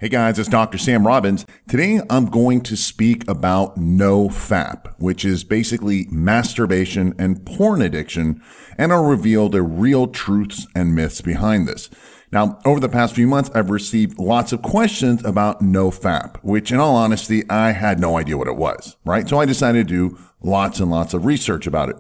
Hey guys, it's Dr. Sam Robbins. Today I'm going to speak about NoFap, which is basically masturbation and porn addiction, and I'll reveal the real truths and myths behind this. Now, over the past few months, I've received lots of questions about NoFap, which in all honesty, I had no idea what it was, right? So I decided to do lots and lots of research about it.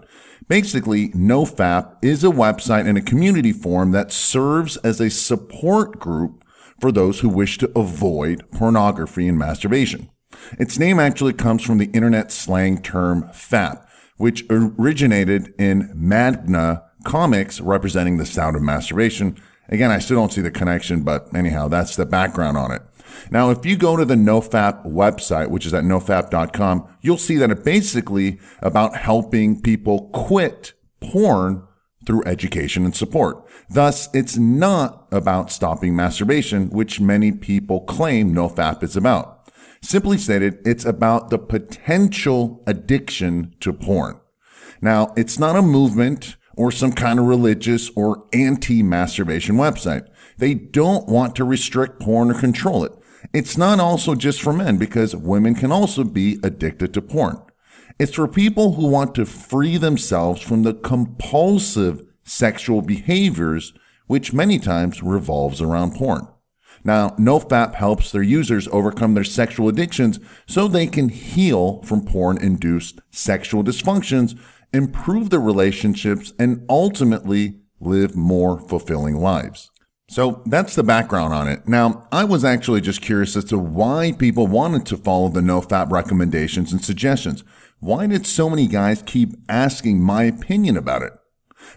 Basically, NoFap is a website and a community forum that serves as a support group for those who wish to avoid pornography and masturbation. Its name actually comes from the internet slang term FAP, which originated in manga comics representing the sound of masturbation. Again, I still don't see the connection, but anyhow, that's the background on it. Now, if you go to the NoFap website, which is at nofap.com, you'll see that it's basically about helping people quit porn through education and support. Thus, it's not about stopping masturbation, which many people claim NoFap is about. Simply stated, it's about the potential addiction to porn. Now, it's not a movement or some kind of religious or anti-masturbation website. They don't want to restrict porn or control it. It's not also just for men, because women can also be addicted to porn. It's for people who want to free themselves from the compulsive sexual behaviors, which many times revolves around porn. Now, NoFap helps their users overcome their sexual addictions so they can heal from porn-induced sexual dysfunctions, improve their relationships, and ultimately live more fulfilling lives. So that's the background on it. Now, I was actually just curious as to why people wanted to follow the NoFap recommendations and suggestions. Why did so many guys keep asking my opinion about it?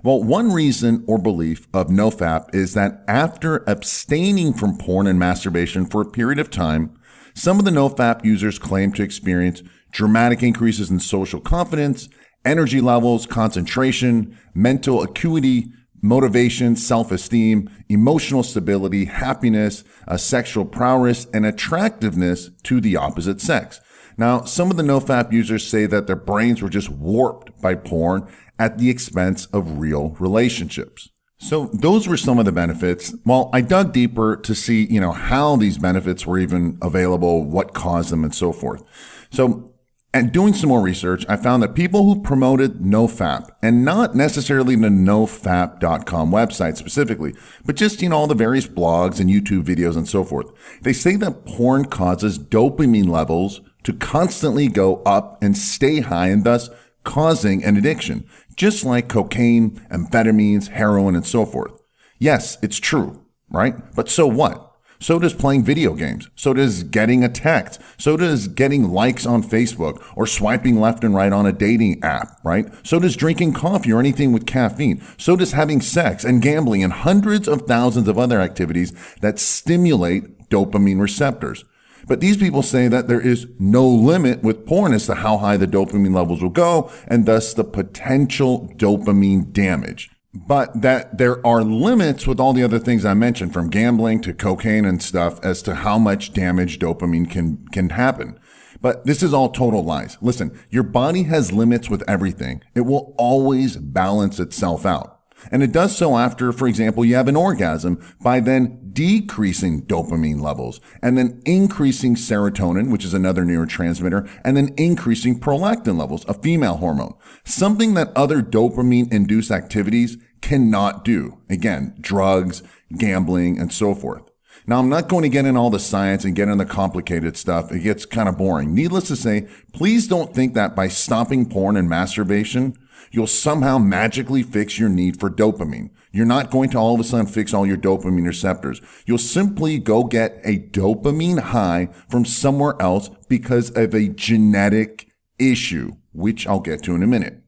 Well, one reason or belief of NoFap is that after abstaining from porn and masturbation for a period of time, some of the NoFap users claim to experience dramatic increases in social confidence, energy levels, concentration, mental acuity, motivation, self-esteem, emotional stability, happiness, sexual prowess, and attractiveness to the opposite sex. Now, some of the NoFap users say that their brains were just warped by porn at the expense of real relationships. So those were some of the benefits. Well, I dug deeper to see, how these benefits were even available, what caused them, and so forth. So, and doing some more research, I found that people who promoted NoFap, and not necessarily the nofap.com website specifically, but just, all the various blogs and YouTube videos and so forth, they say that porn causes dopamine levels to constantly go up and stay high, and thus causing an addiction, just like cocaine, amphetamines, heroin, and so forth. Yes, it's true, right? But so what? So does playing video games. So does getting a text. So does getting likes on Facebook or swiping left and right on a dating app, right? So does drinking coffee or anything with caffeine. So does having sex and gambling and hundreds of thousands of other activities that stimulate dopamine receptors. But these people say that there is no limit with porn as to how high the dopamine levels will go, and thus the potential dopamine damage. But that there are limits with all the other things I mentioned, from gambling to cocaine and stuff, as to how much damage dopamine can happen. But this is all total lies. Listen, your body has limits with everything. It will always balance itself out. And it does so after, for example, you have an orgasm, by then decreasing dopamine levels and then increasing serotonin, which is another neurotransmitter, and then increasing prolactin levels, a female hormone, something that other dopamine-induced activities cannot do. Again, drugs, gambling, and so forth. Now, I'm not going to get in all the science and get in the complicated stuff. It gets kind of boring. Needless to say, please don't think that by stopping porn and masturbation, you'll somehow magically fix your need for dopamine. You're not going to all of a sudden fix all your dopamine receptors. You'll simply go get a dopamine high from somewhere else because of a genetic issue, which I'll get to in a minute.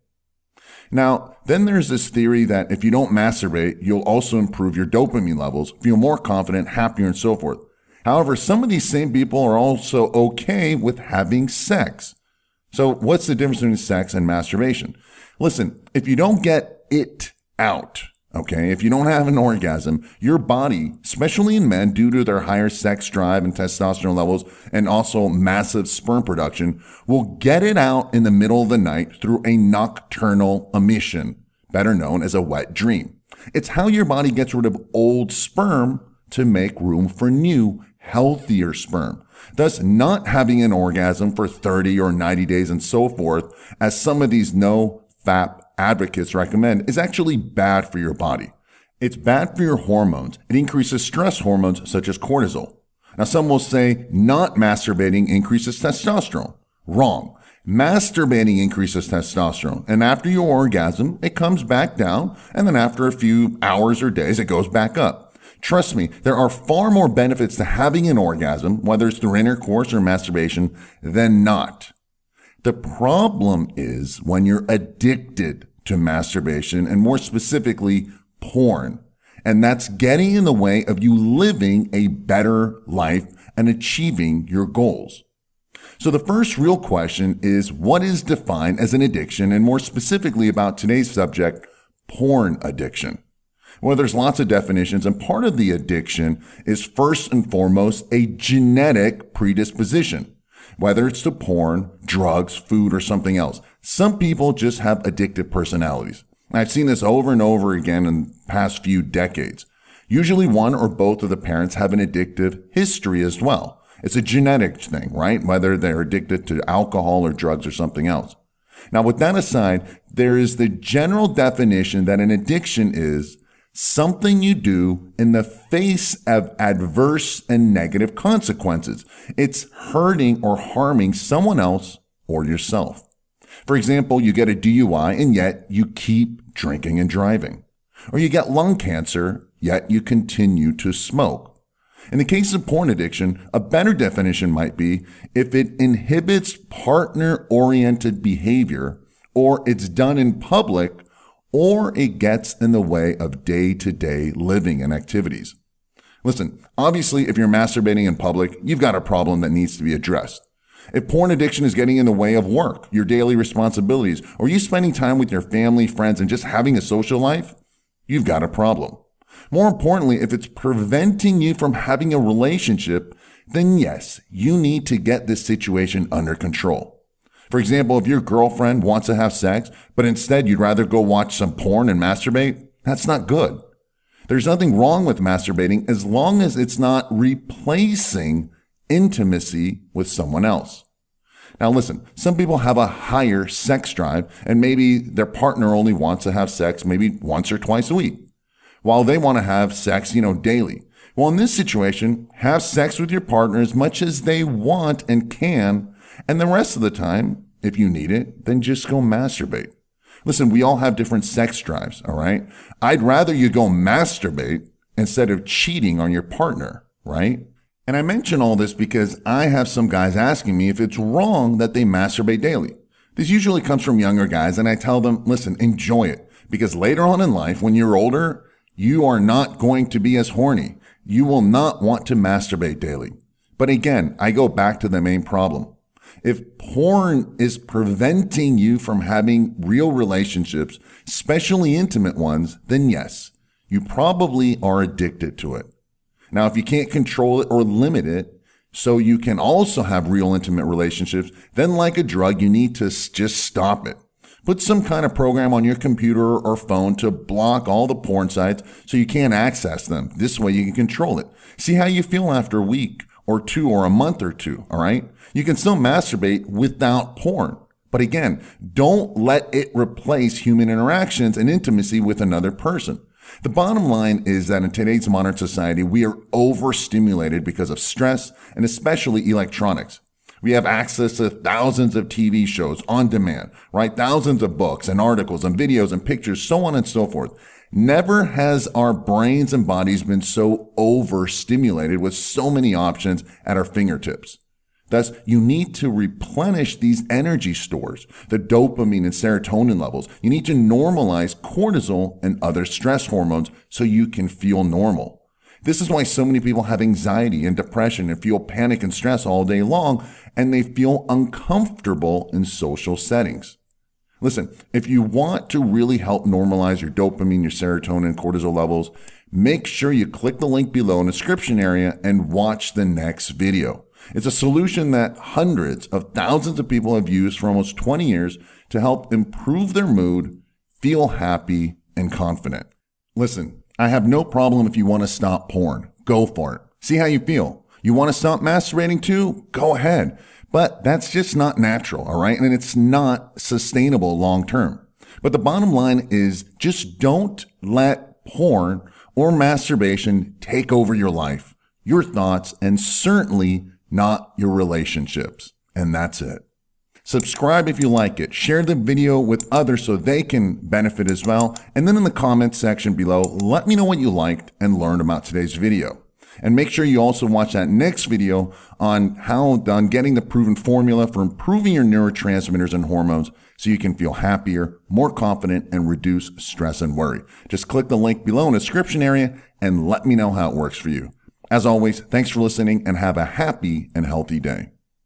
Now, then there's this theory that if you don't masturbate, you'll also improve your dopamine levels, feel more confident, happier, and so forth. However, some of these same people are also okay with having sex. So what's the difference between sex and masturbation? Listen, if you don't get it out, okay, if you don't have an orgasm, your body, especially in men, due to their higher sex drive and testosterone levels and also massive sperm production, will get it out in the middle of the night through a nocturnal emission, better known as a wet dream. It's how your body gets rid of old sperm to make room for new, healthier sperm. Thus, not having an orgasm for 30 or 90 days and so forth, as some of these no-FAP advocates recommend, is actually bad for your body. It's bad for your hormones. It increases stress hormones such as cortisol. Now, some will say not masturbating increases testosterone. Wrong. Masturbating increases testosterone, and after your orgasm, it comes back down, and then after a few hours or days, it goes back up. Trust me, there are far more benefits to having an orgasm, whether it's through intercourse or masturbation, than not. The problem is when you're addicted to masturbation, and more specifically, porn. And that's getting in the way of you living a better life and achieving your goals. So the first real question is, what is defined as an addiction, and more specifically about today's subject, porn addiction? Well, there's lots of definitions, and part of the addiction is first and foremost a genetic predisposition, whether it's to porn, drugs, food, or something else. Some people just have addictive personalities. I've seen this over and over again in the past few decades. Usually one or both of the parents have an addictive history as well. It's a genetic thing, right? Whether they're addicted to alcohol or drugs or something else. Now, with that aside, there is the general definition that an addiction is something you do in the face of adverse and negative consequences. It's hurting or harming someone else or yourself. For example, you get a DUI and yet you keep drinking and driving. Or you get lung cancer, yet you continue to smoke. In the case of porn addiction, a better definition might be if it inhibits partner-oriented behavior, or it's done in public, or it gets in the way of day-to-day living and activities. Listen, obviously, if you're masturbating in public, you've got a problem that needs to be addressed. If porn addiction is getting in the way of work, your daily responsibilities, or you spending time with your family, friends, and just having a social life, you've got a problem. More importantly, if it's preventing you from having a relationship, then yes, you need to get this situation under control. For example, if your girlfriend wants to have sex, but instead you'd rather go watch some porn and masturbate, that's not good. There's nothing wrong with masturbating as long as it's not replacing intimacy with someone else. Now listen, some people have a higher sex drive and maybe their partner only wants to have sex maybe once or twice a week, while they want to have sex, daily. Well, in this situation, have sex with your partner as much as they want and can, and the rest of the time, if you need it, then just go masturbate. Listen, we all have different sex drives, all right? I'd rather you go masturbate instead of cheating on your partner, right? And I mention all this because I have some guys asking me if it's wrong that they masturbate daily. This usually comes from younger guys, and I tell them, listen, enjoy it, because later on in life, when you're older, you are not going to be as horny. You will not want to masturbate daily. But again, I go back to the main problem. If porn is preventing you from having real relationships, especially intimate ones, then yes, you probably are addicted to it. Now, if you can't control it or limit it, so you can also have real intimate relationships, then like a drug, you need to just stop it. Put some kind of program on your computer or phone to block all the porn sites so you can't access them. This way you can control it. See how you feel after a week or two or a month or two, all right? You can still masturbate without porn. But again, don't let it replace human interactions and intimacy with another person. The bottom line is that in today's modern society, we are overstimulated because of stress and especially electronics. We have access to thousands of TV shows on demand, right? Thousands of books and articles and videos and pictures, so on and so forth. Never has our brains and bodies been so overstimulated with so many options at our fingertips. Thus, you need to replenish these energy stores, the dopamine and serotonin levels. You need to normalize cortisol and other stress hormones so you can feel normal. This is why so many people have anxiety and depression and feel panic and stress all day long, and they feel uncomfortable in social settings. Listen, if you want to really help normalize your dopamine, your serotonin, and cortisol levels, make sure you click the link below in the description area and watch the next video. It's a solution that hundreds of thousands of people have used for almost 20 years to help improve their mood, feel happy, and confident. Listen, I have no problem if you want to stop porn. Go for it. See how you feel. You want to stop masturbating too? Go ahead. But that's just not natural, all right? And it's not sustainable long term. But the bottom line is just don't let porn or masturbation take over your life, your thoughts, and certainly not your relationships. And that's it. Subscribe if you like it. Share the video with others so they can benefit as well. And then in the comments section below, let me know what you liked and learned about today's video. And make sure you also watch that next video on getting the proven formula for improving your neurotransmitters and hormones so you can feel happier, more confident, and reduce stress and worry. Just click the link below in the description area and let me know how it works for you. As always, thanks for listening and have a happy and healthy day.